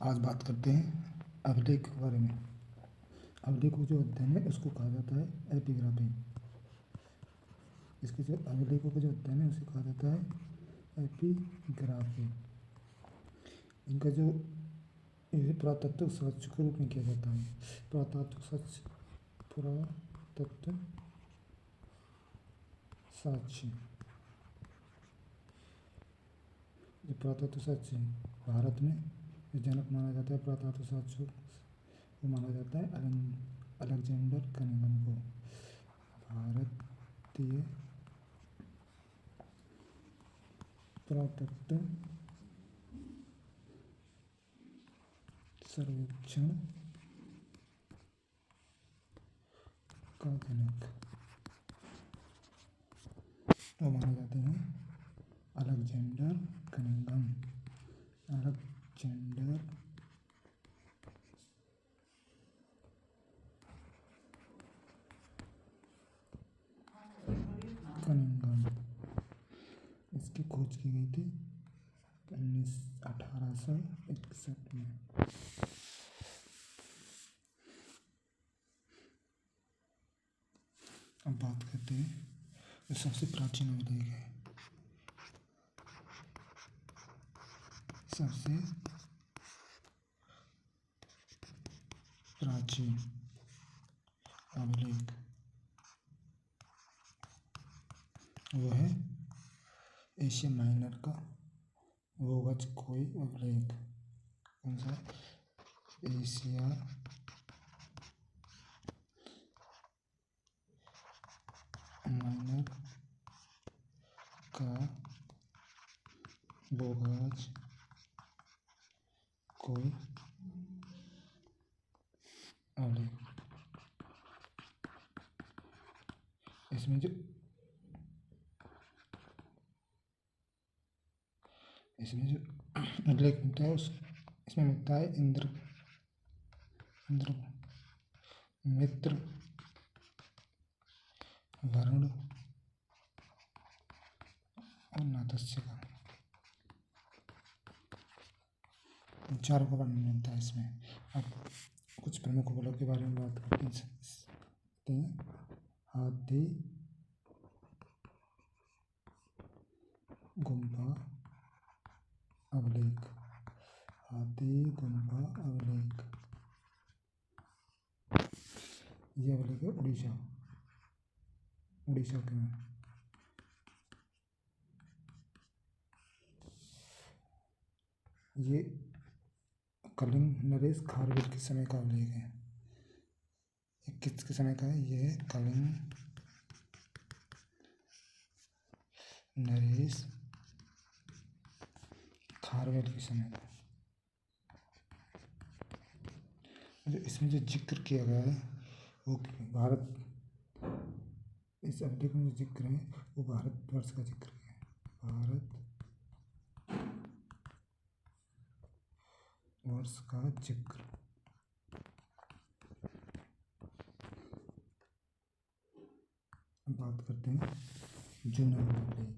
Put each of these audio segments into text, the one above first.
आज बात करते हैं अभिलेख के बारे में। अभिलेखों जो अध्ययन है उसको कहा जाता है एपिग्राफी। इसके जो अभिलेखों का जो अध्ययन है उसे कहा जाता है एपिग्राफी। इनका जो पुरातत्व साक्ष्य के रूप में किया जाता है। पुरातत्व साक्ष्य जो पुरातत्व साक्ष्य भारत में जो जनक माना जाता है पुरातत्व साक्ष्य को माना जाता है अलेक्जेंडर कनिंघम को। भारतीय पुरातत्व सर्वेक्षण का जनक वो माने जाते हैं अलेक्जेंडर कनिंघम। अलेक्जेंडर कनिंघम इसकी खोज की गई थी 1861 में। अब बात करते हैं जो सबसे प्राचीन अभिलेख है। सबसे प्राचीन अभिलेख वो है एशिया माइनर का वोगज कोई अभिलेख। कौन सा? एशिया माइनर का वोगज कोई अभिलेख। इसमें जो अभिलेख मिलता है इसमें मिलता है इंद्र मित्र वरुण और नातस्य का चारों का वर्णन मिलता है इसमें। अब कुछ प्रमुख बलों के बारे में बात करते हैं। हाथी गुम्फा अभिलेख। हाथी गुम्फा अभिलेख ये अभिलेख है उड़ीसा के में। ये कलिंग नरेश खारवेल के समय का अभिलेख है। ये किसके समय का है? ये कलिंग नरेश खारवेल के समय का। जो इसमें जो जिक्र किया गया है वो भारत, इस अभिलेख में जो जिक्र है वो भारतवर्ष का जिक्र है। भारत वर्ष का जिक्र। बात करते हैं जूनागढ़ अभिलेख।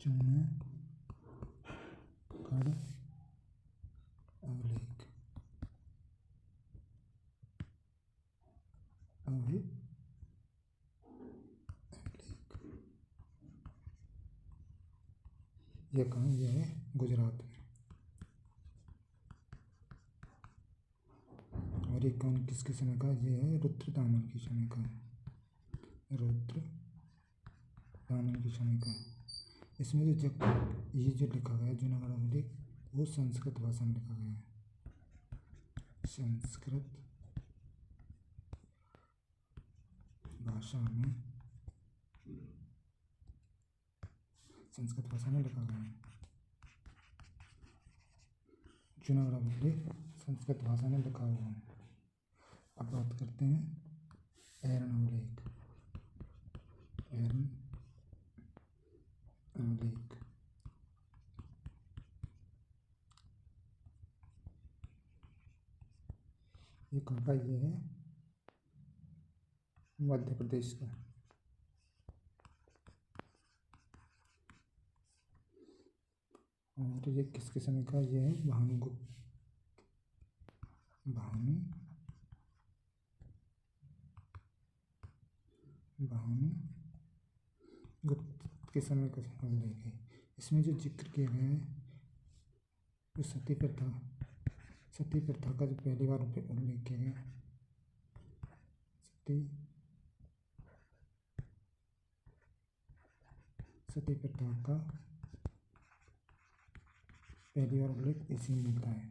जूनागढ़ अभिलेख यह कहाँ? यह है गुजरात में। और ये कौन किसके समय का? ये है रुद्रदामन के समय का। रुद्रदामन के समय का। इसमें ये जो लिखा गया है जूनागढ़ अभिलेख वो संस्कृत भाषा में लिखा गया है। संस्कृत भाषा में लिखा गया है। जूनागढ़ अभिलेख संस्कृत भाषा में लिखा हुआ है। अब बात करते हैं एरन अभिलेख। एरन अभिलेख ये कहाँ का? ये है मध्य प्रदेश का। और ये किसके समय का, ये है भानुगुप्त, भानुगुप्त के समय का उल्लेख है। इसमें जो जिक्र किया गया है, जो सती प्रथा का जो पहली बार उल्लेख किया गया, सती प्रथा का पहली बार उल्लेख इसी में मिलता है।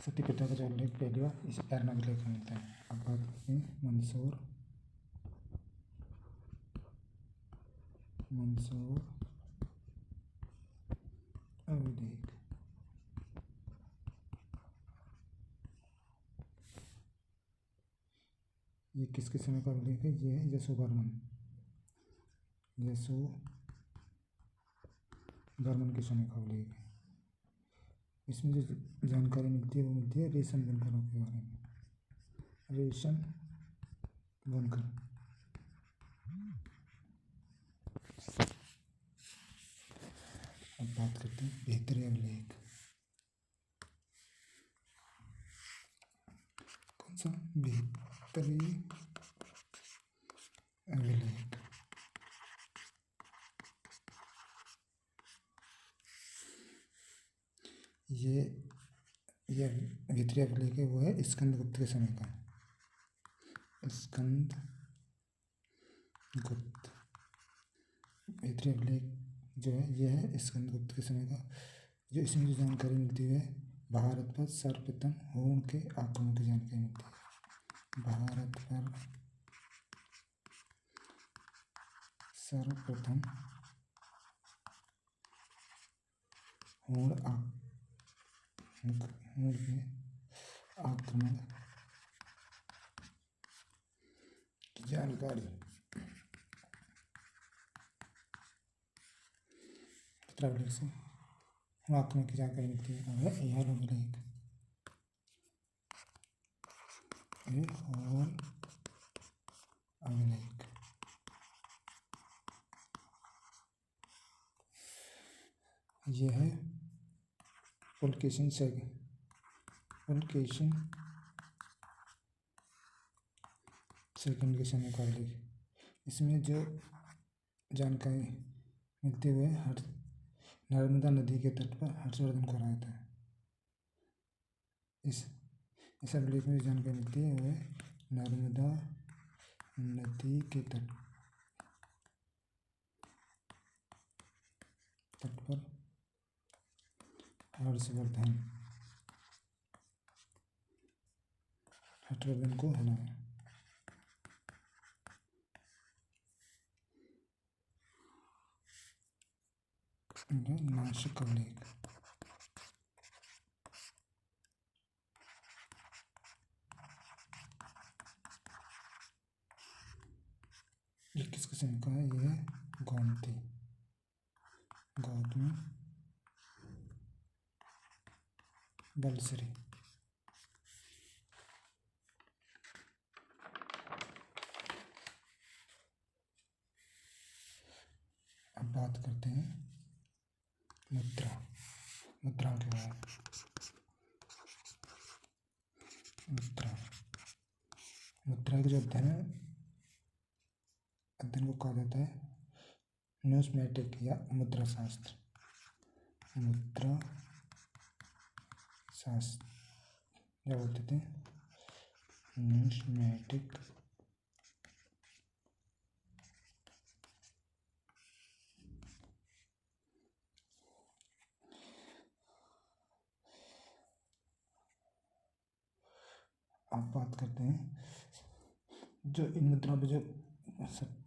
सती प्रथा का जो उल्लेख पहली बार इस एर्नाकुलम लेख में मिलता है। अब बात करते हैं मंदसौर अभिलेख। ये किसके समय का उल्लेख है, ये है यशोवर्मन के समय का उल्लेख है। इसमें जो जानकारी मिलती है वो मिलती है रेशम बुनकरों के बारे में, रेशम बुनकर। अब बात करते हैं बेहतरी अभिलेख। कौन सा, बेहतरी अभिलेख। ये बेहतरी अभिलेख है, वो है स्कंदगुप्त के समय का। स्कंदगुप्त बेहतरी अभिलेख जो है, ये है स्कंदगुप्त के समय का। जो इसमें जो जानकारी मिलती है, भारत पर सर्वप्रथम हूण के आक्रमण की जानकारी मिलती है। भारत पर सर्वप्रथम हूण के आक्रमण की जानकारी अभिलेख से हूण आक्रमण की जानकारी मिलती है, वो है ऐहोल अभिलेख। ऐहोल अभिलेख। ये है पुलकेशिन सेकंड के समय का उल्लेख। इसमें जो जानकारी मिलती हुए नर्मदा नदी के तट पर हर्षवर्धन को हराया था। इस अभिलेख में जो जानकारी मिलती है वो है नर्मदा नदी के तट पर हर्षवर्धन को हराया। नासिक अभिलेख। ये किसके समय का है, ये है गौतमी बलश्री। अब बात करते हैं मुद्राओं के बारे में। मुद्रा के जो अध्ययन को कहा जाता है न्यूस्मैटिक या मुद्रा शास्त्र। क्या बोलते थे, न्यूस्मैटिक। आप बात करते हैं जो इन मुद्राओं पे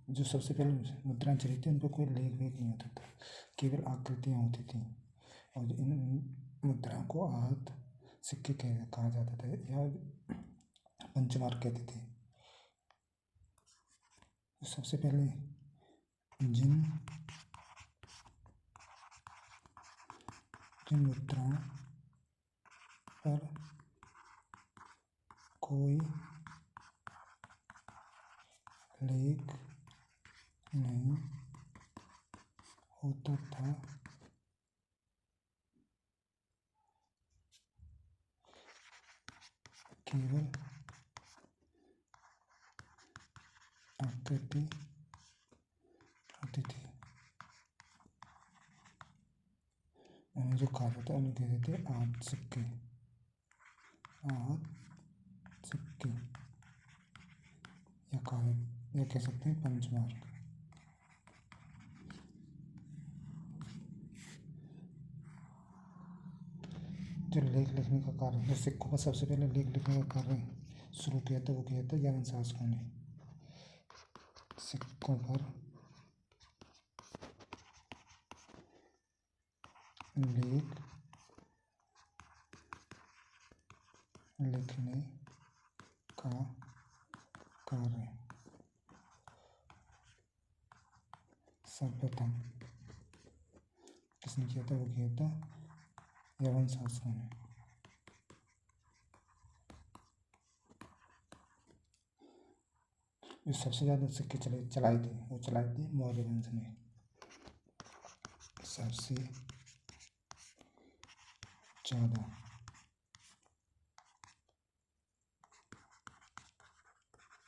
जो सबसे पहले मुद्राएं चली थी, उन पर कोई लेख वेख नहीं होता था, केवल आकृतियाँ होती थी। और इन मुद्राओं को आहत सिक्के कहा जाता था या पंचमार्क कहते थे। सबसे पहले जिन मुद्राओं पर कोई लेख नहीं होता था, केवल आकृति होती थी। उन्हें जो खाता था उन्हें कहते थे आध सिक्के, आध सिक्के, या कह सकते हैं पंचमार्क। जो लेख लिखने का कार्य, जो सिक्कों पर सबसे पहले लेख लिखने का कार्य शुरू किया था वो किया था यवन शासकों ने। सिक्कों पर लेख लिखने का कार्य सर्वप्रथम किसने किया था? वो किया था यवन शासकों ने। जो सबसे ज़्यादा सिक्के चलाए थे वो चलाए थे मौर्य वंश ने। सबसे ज़्यादा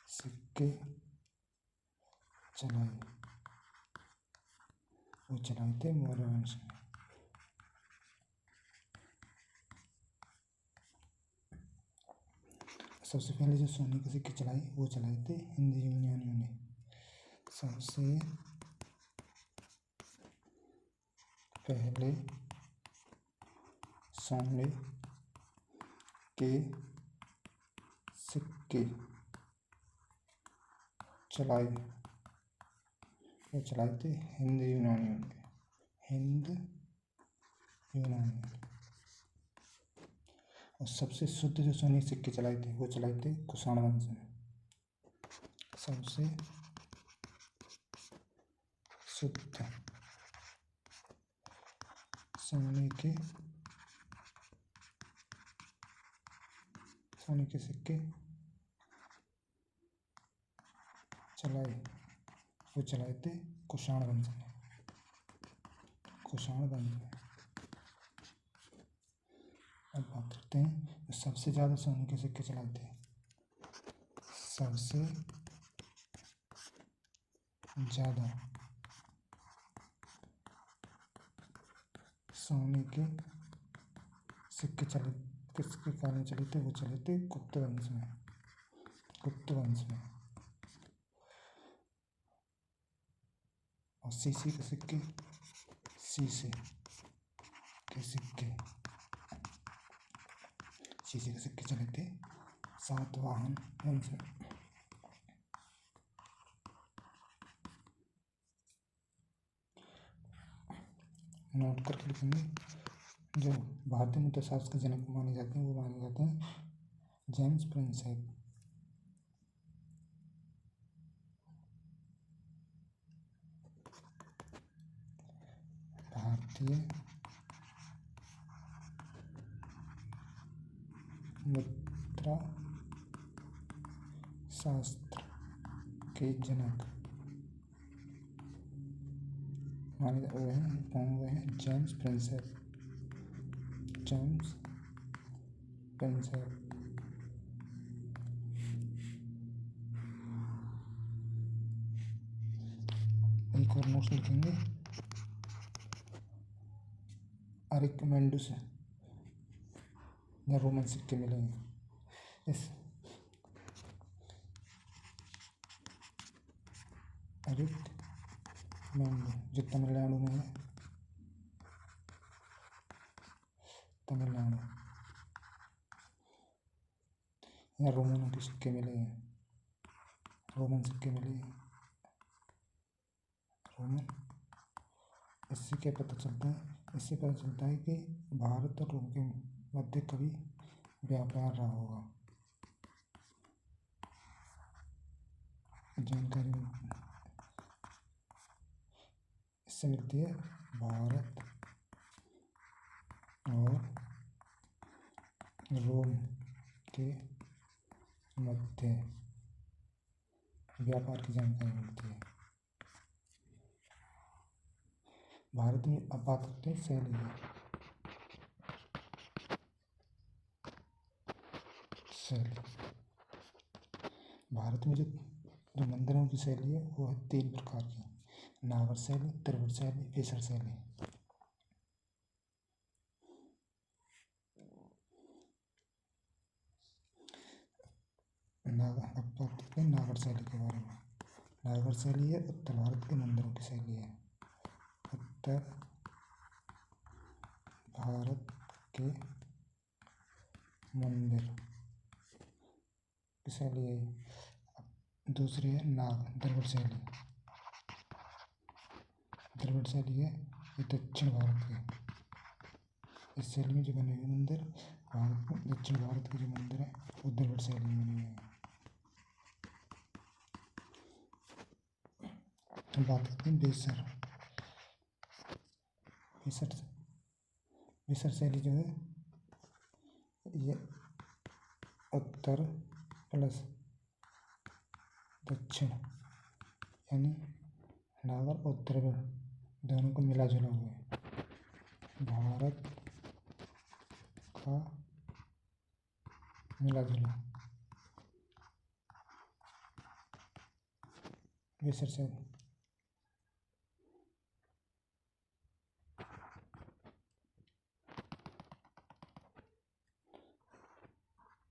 सिक्के वो चलाए थे मौर्य वंश ने। सबसे पहले जो सोने के सिक्के वो चलाए थे हिंदी यूनानियों ने। सबसे पहले सोने के सिक्के वो चलाए थे हिंद यूनानियों ने। और सबसे शुद्ध जो सोने के सिक्के चलाए थे वो चलाए थे कुषाण वंश ने। सबसे शुद्ध सोने के सिक्के वो चलाए थे कुषाण वंश ने। अब बात करते हैं सबसे ज़्यादा सोने के सिक्के चलाए थे। सबसे ज़्यादा सोने के सिक्के किसके कारण चले थे? वो चले थे गुप्त वंश में। और शीशे के सिक्के चले थे सातवाहन वंश में। नोट करके लिखेंगे। जो भारतीय मुद्राशास्त्र के जनक माने जाते हैं वो माने जाते हैं जेम्स प्रिंसेप। भारतीय मुद्रा शास्त्र के जनक माने हुए हैं जेम्स प्रिंसेप। एक और नोट्स लिखेंगे। अरिकमेंडुस या रोमन सिक्के मिलेंगे। इस अरिकमेंडु जो तमिलनाडु में है, या रोमन सिक्के मिले हैं। इससे क्या पता चलता है? इससे पता चलता है कि भारत और रोम के मध्य कभी व्यापार रहा होगा। जानकारी इससे मिलती है भारत और रोम के मध्य व्यापार की जानकारी मिलती है। भारत में अब बात करते हैं शैली की। शैली भारत में जो जो मंदिरों की शैली है वो है 3 प्रकार की: नागर शैली, त्रिभुज शैली, वेसर शैली। अब बात करते हैं नागर शैली के बारे में। नागर शैली है उत्तर भारत के मंदिरों की शैली है। उत्तर भारत के मंदिर की शैली है। दूसरी है द्रविड़ शैली। द्रविड़ शैली है ये दक्षिण भारत के। इस शैली में जो बने हुए मंदिर दक्षिण भारत के जो मंदिर है वो द्रविड़ शैली में बने हुए हैं। बात करते हैं बेसर। बेसर शैली जो है ये उत्तर प्लस दक्षिण यानी नागर और द्रविड़ दोनों को मिला जुला हुआ है। भारत का मिला जुला बेसर शैली।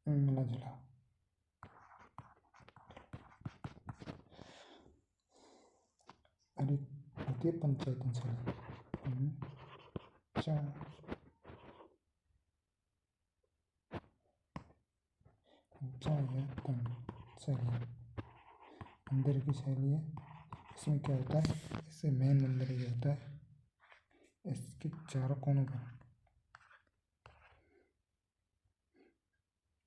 मिला जुला अरे होती है पंचायतन शैली। पंचायतन शैली मंदिर की शैली है। इसमें क्या होता है, इससे मेन मंदिर ये होता है, इसके चारों कोनों पर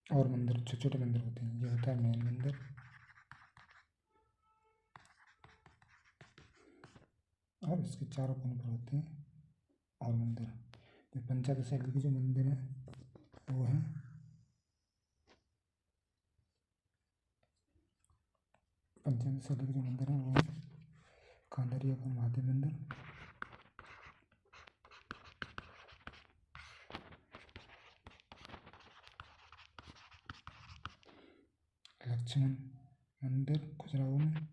और मंदिर छोटे छोटे मंदिर होते हैं। ये होता है मेन मंदिर। और इसके चारों कोनों पर होते हैं और मंदिर। तो पंचायत शैली के जो मंदिर हैं वो हैं पंचायत शैली के जो मंदिर हैं वो हैं कांदरिया का महादेव मंदिर, लक्ष्मण मंदिर खजुराहो में,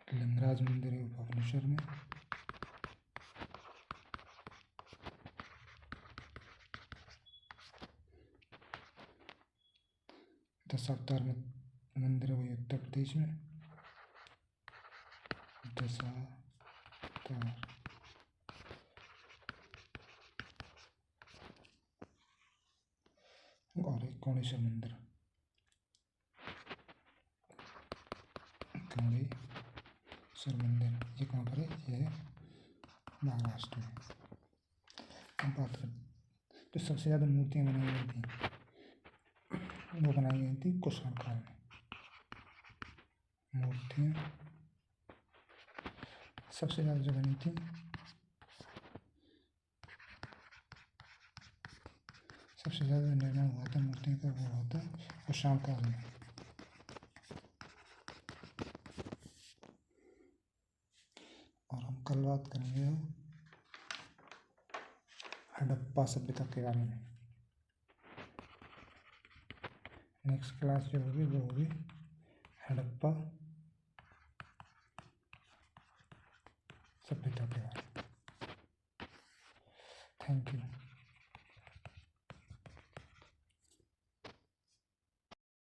लिंगराज मंदिर है भुवनेश्वर में, दशावतार मंदिर है वही उत्तर प्रदेश में। दशावतार और एक कोणेश्वर मंदिर ये कहाँ पर है? ये है महाराष्ट्र में। अब बात करें तो सबसे ज़्यादा मूर्तियाँ बनाई गई थी वो बनाई गई थी कुषाण काल में। मूर्तियाँ सबसे ज़्यादा जो बनी थी सबसे ज़्यादा निर्माण हुआ था मूर्तियों का वो हुआ था कुषाण काल में। और हम कल बात करेंगे हड़प्पा सभ्यता के बारे में। नेक्स्ट क्लास जो होगी वो होगी हड़प्पा सभ्यता के बारे में। Thank you.